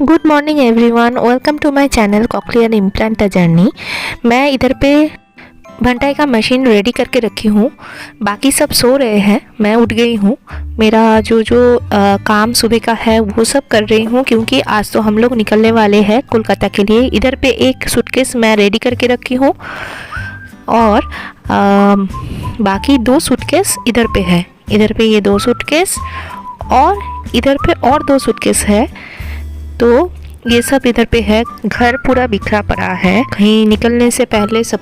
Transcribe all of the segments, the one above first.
Good morning everyone, welcome to my channel cochlear implant the journey. मैं इधर पे भंटाई का मशीन रेडी करके रखी हूँ। बाकी सब सो रहे हैं, मैं उठ गई हूँ। मेरा जो काम सुबह का है वो सब कर रही हूँ, क्योंकि आज तो हम लोग निकलने वाले हैं कोलकाता के लिए। इधर पे एक सूटकेस मैं रेडी करके रखी हूँ और बाकी 2 सूटकेस इधर पे है। इधर पे ये 2 सूटकेस और इधर पे और 2 सूटकेस है। तो ये सब इधर पे है। घर पूरा बिखरा पड़ा है। कहीं निकलने से पहले सब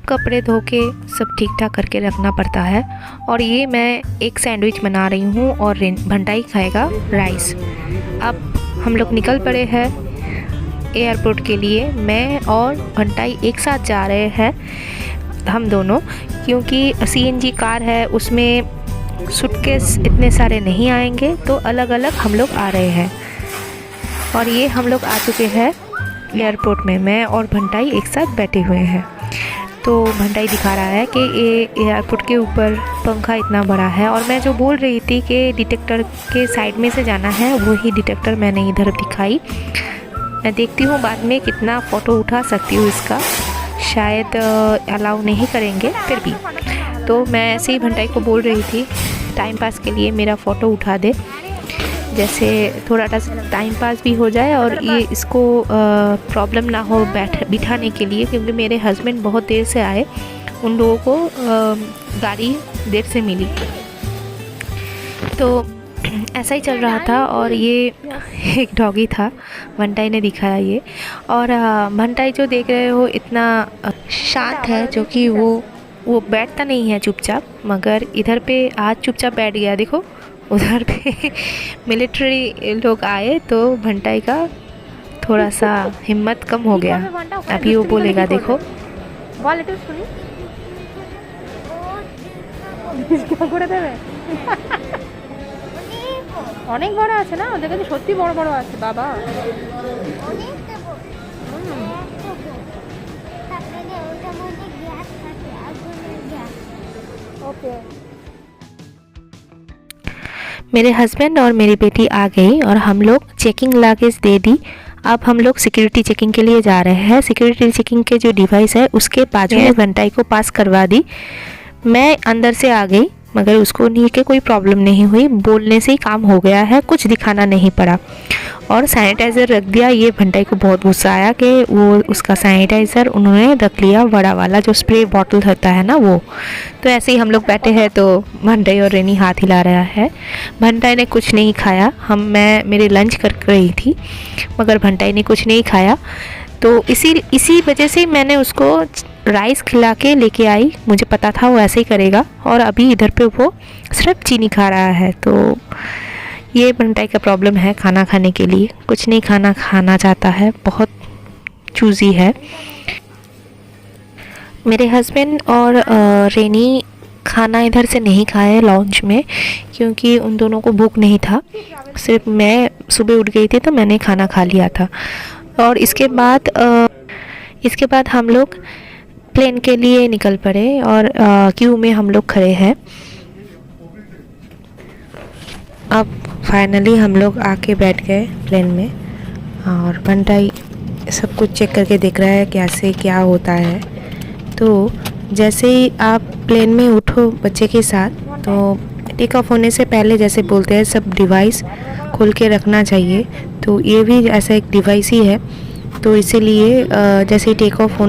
कपड़े धो के सब ठीक ठाक करके रखना पड़ता है। और ये मैं एक सैंडविच बना रही हूँ और भंटाई खाएगा राइस। अब हम लोग निकल पड़े हैं एयरपोर्ट के लिए। मैं और भंटाई एक साथ जा रहे हैं, हम दोनों, क्योंकि सीएनजी कार है, उसमें सूटकेस इतने सारे नहीं आएंगे, तो अलग अलग हम लोग आ रहे हैं। और ये हम लोग आ चुके हैं एयरपोर्ट में। मैं और भंटाई एक साथ बैठे हुए हैं। तो भंटाई दिखा रहा है कि ये एयरपोर्ट के ऊपर पंखा इतना बड़ा है। और मैं जो बोल रही थी कि डिटेक्टर के साइड में से जाना है, वही डिटेक्टर मैंने इधर दिखाई। मैं देखती हूँ बाद में कितना फ़ोटो उठा सकती हूँ इसका। शायद अलाउ नहीं करेंगे, फिर भी। तो मैं ऐसे ही भंटाई को बोल रही थी टाइम पास के लिए मेरा फ़ोटो उठा दे, जैसे थोड़ा टाइम पास भी हो जाए और ये इसको प्रॉब्लम ना हो बिठाने के लिए, क्योंकि मेरे हस्बैंड बहुत देर से आए, उन लोगों को गाड़ी देर से मिली। तो ऐसा ही चल रहा था। और ये एक डॉगी था, भंटाई ने दिखाया ये। और भंटाई जो देख रहे हो इतना शांत है, जो कि वो बैठता नहीं है चुपचाप, मगर इधर पे आज चुपचाप बैठ गया। देखो उधर पे मिलिट्री लोग आए तो भंटाई का थोड़ा सा हिम्मत कम हो गया। अभी वो बोलेगा, देखो অনেক বড় আছে না, ওদের কাছে সত্যি বড় বড় আছে বাবা। ওকে, मेरे हस्बैंड और मेरी बेटी आ गई और हम लोग चेकिंग लगेज दे दी। अब हम लोग सिक्योरिटी चेकिंग के लिए जा रहे हैं। सिक्योरिटी चेकिंग के जो डिवाइस है उसके बाजू में भंटाई को पास करवा दी। मैं अंदर से आ गई, मगर उसको नहीं के कोई प्रॉब्लम नहीं हुई। बोलने से ही काम हो गया है, कुछ दिखाना नहीं पड़ा। और सैनिटाइज़र रख दिया। ये भंटाई को बहुत गुस्सा आया कि वो उसका सैनिटाइज़र उन्होंने रख लिया, बड़ा वाला जो स्प्रे बॉटल होता है ना वो। तो ऐसे ही हम लोग बैठे हैं, तो भंटाई और रेनी हाथ हिला रहा है। भंटाई ने कुछ नहीं खाया। मैं मेरे लंच कर रही थी, मगर भंटाई ने कुछ नहीं खाया। तो इसी वजह से मैंने उसको राइस खिला के लेके आई। मुझे पता था वो ऐसे ही करेगा। और अभी इधर पे वो सिर्फ चीनी खा रहा है। तो ये भंटाई का प्रॉब्लम है, खाना खाने के लिए कुछ नहीं खाना चाहता है, बहुत चूज़ी है। मेरे हस्बैंड और रेनी खाना इधर से नहीं खाए लॉन्च में, क्योंकि उन दोनों को भूख नहीं था। सिर्फ मैं सुबह उठ गई थी तो मैंने खाना खा लिया था। और इसके बाद हम लोग प्लेन के लिए निकल पड़े और क्यू में हम लोग खड़े हैं। अब फाइनली हम लोग आके बैठ गए प्लेन में। और भंटाई सब कुछ चेक करके देख रहा है कैसे क्या होता है। तो जैसे ही आप प्लेन में उठो बच्चे के साथ, तो टेक ऑफ होने से पहले जैसे बोलते हैं सब डिवाइस खोल के रखना चाहिए। तो ये भी ऐसा एक डिवाइस ही है। तो इसीलिए जैसे टेक ऑफ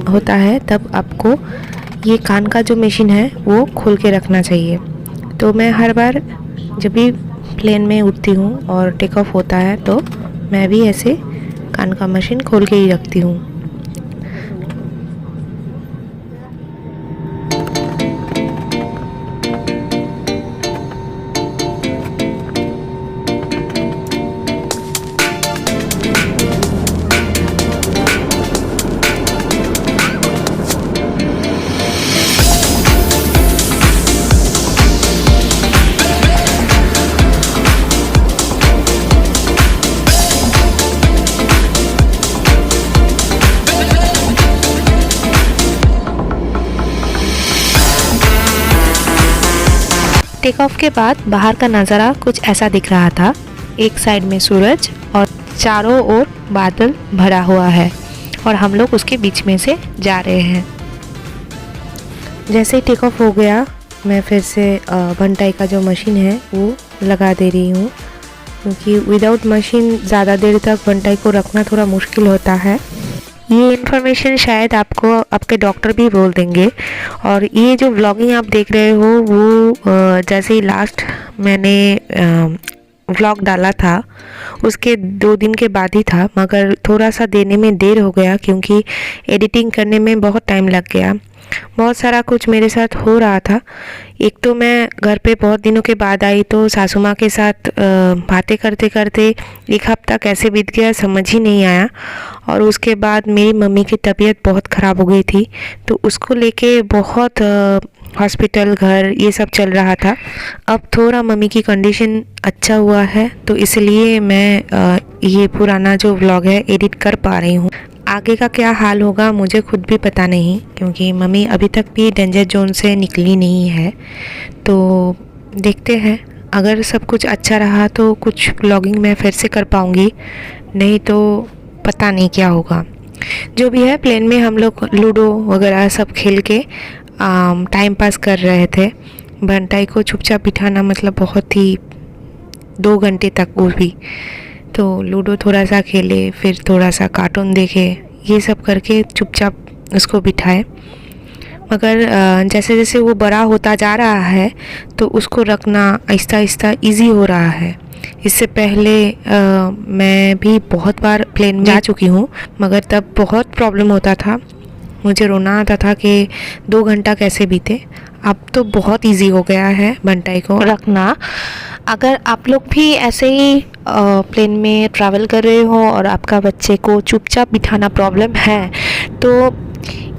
होता है तब आपको ये कान का जो मशीन है वो खोल के रखना चाहिए। तो मैं हर बार जब भी प्लेन में उठती हूँ और टेक ऑफ होता है, तो मैं भी ऐसे कान का मशीन खोल के ही रखती हूँ। टेक ऑफ के बाद बाहर का नज़ारा कुछ ऐसा दिख रहा था। एक साइड में सूरज और चारों ओर बादल भरा हुआ है और हम लोग उसके बीच में से जा रहे हैं। जैसे ही टेक ऑफ हो गया मैं फिर से भंटाई का जो मशीन है वो लगा दे रही हूँ, क्योंकि विदाउट मशीन ज़्यादा देर तक भंटाई को रखना थोड़ा मुश्किल होता है। ये इन्फॉर्मेशन शायद आपको आपके डॉक्टर भी बोल देंगे। और ये जो व्लॉगिंग आप देख रहे हो वो जैसे ही लास्ट मैंने व्लॉग डाला था उसके 2 दिन के बाद ही था, मगर थोड़ा सा देने में देर हो गया क्योंकि एडिटिंग करने में बहुत टाइम लग गया। बहुत सारा कुछ मेरे साथ हो रहा था। एक तो मैं घर पे बहुत दिनों के बाद आई तो सासू माँ के साथ बातें करते करते 1 हफ्ता कैसे बीत गया समझ ही नहीं आया। और उसके बाद मेरी मम्मी की तबीयत बहुत ख़राब हो गई थी, तो उसको लेके बहुत हॉस्पिटल घर ये सब चल रहा था। अब थोड़ा मम्मी की कंडीशन अच्छा हुआ है तो इसलिए मैं ये पुराना जो व्लॉग है एडिट कर पा रही हूँ। आगे का क्या हाल होगा मुझे खुद भी पता नहीं, क्योंकि मम्मी अभी तक भी डेंजर जोन से निकली नहीं है। तो देखते हैं, अगर सब कुछ अच्छा रहा तो कुछ व्लॉगिंग मैं फिर से कर पाऊँगी, नहीं तो पता नहीं क्या होगा। जो भी है, प्लेन में हम लोग लूडो वगैरह सब खेल के टाइम पास कर रहे थे। भंटाई को चुपचाप बिठाना मतलब बहुत ही 2 घंटे तक वो भी, तो लूडो थोड़ा सा खेले, फिर थोड़ा सा कार्टून देखे, ये सब करके चुपचाप उसको बिठाए। मगर जैसे जैसे वो बड़ा होता जा रहा है तो उसको रखना आहिस्ता आहिस्ता इजी हो रहा है। इससे पहले मैं भी बहुत बार प्लेन में जा चुकी हूँ, मगर तब बहुत प्रॉब्लम होता था, मुझे रोना आता था कि 2 घंटा कैसे बीते। अब तो बहुत इजी हो गया है भंटाई को रखना। अगर आप लोग भी ऐसे ही प्लेन में ट्रैवल कर रहे हो और आपका बच्चे को चुपचाप बिठाना प्रॉब्लम है, तो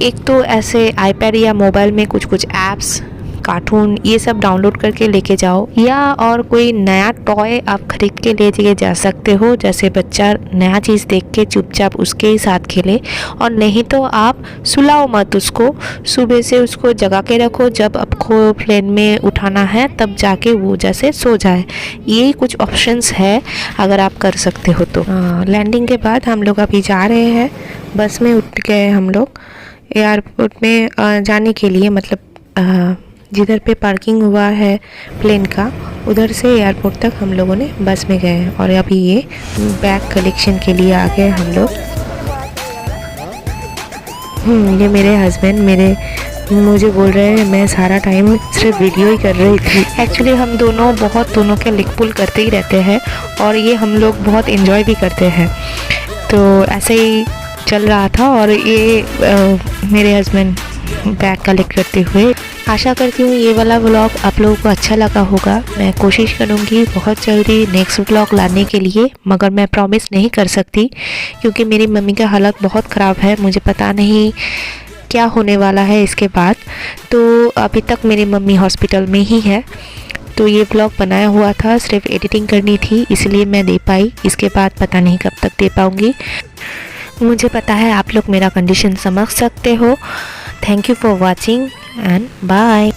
एक तो ऐसे आईपैड या मोबाइल में कुछ कुछ ऐप्स, कार्टून ये सब डाउनलोड करके लेके जाओ, या और कोई नया टॉय आप खरीद के ले जा सकते हो, जैसे बच्चा नया चीज़ देख के चुपचाप उसके ही साथ खेले। और नहीं तो आप सुलाओ मत उसको, सुबह से उसको जगा के रखो, जब आपको प्लेन में उठाना है तब जाके वो जैसे सो जाए। ये कुछ ऑप्शंस है अगर आप कर सकते हो तो। लैंडिंग के बाद हम लोग अभी जा रहे हैं, बस में उठ गए हम लोग एयरपोर्ट में जाने के लिए, मतलब जिधर पे पार्किंग हुआ है प्लेन का उधर से एयरपोर्ट तक हम लोगों ने बस में गए। और अभी ये बैग कलेक्शन के लिए आ गए हम लोग। ये मेरे हस्बैंड मुझे बोल रहे हैं मैं सारा टाइम सिर्फ वीडियो ही कर रही थी। एक्चुअली हम दोनों के लिक पुल करते ही रहते हैं और ये हम लोग बहुत एंजॉय भी करते हैं, तो ऐसे ही चल रहा था। और ये मेरे हस्बैंड बैग कलेक्ट करते हुए। आशा करती हूँ ये वाला व्लॉग आप लोगों को अच्छा लगा होगा। मैं कोशिश करूँगी बहुत जल्दी नेक्स्ट व्लॉग लाने के लिए, मगर मैं प्रॉमिस नहीं कर सकती क्योंकि मेरी मम्मी का हालत बहुत ख़राब है। मुझे पता नहीं क्या होने वाला है इसके बाद। तो अभी तक मेरी मम्मी हॉस्पिटल में ही है, तो ये व्लॉग बनाया हुआ था, सिर्फ एडिटिंग करनी थी इसलिए मैं दे पाई। इसके बाद पता नहीं कब तक दे पाऊँगी। मुझे पता है आप लोग मेरा कंडीशन समझ सकते हो। Thank you for watching and bye।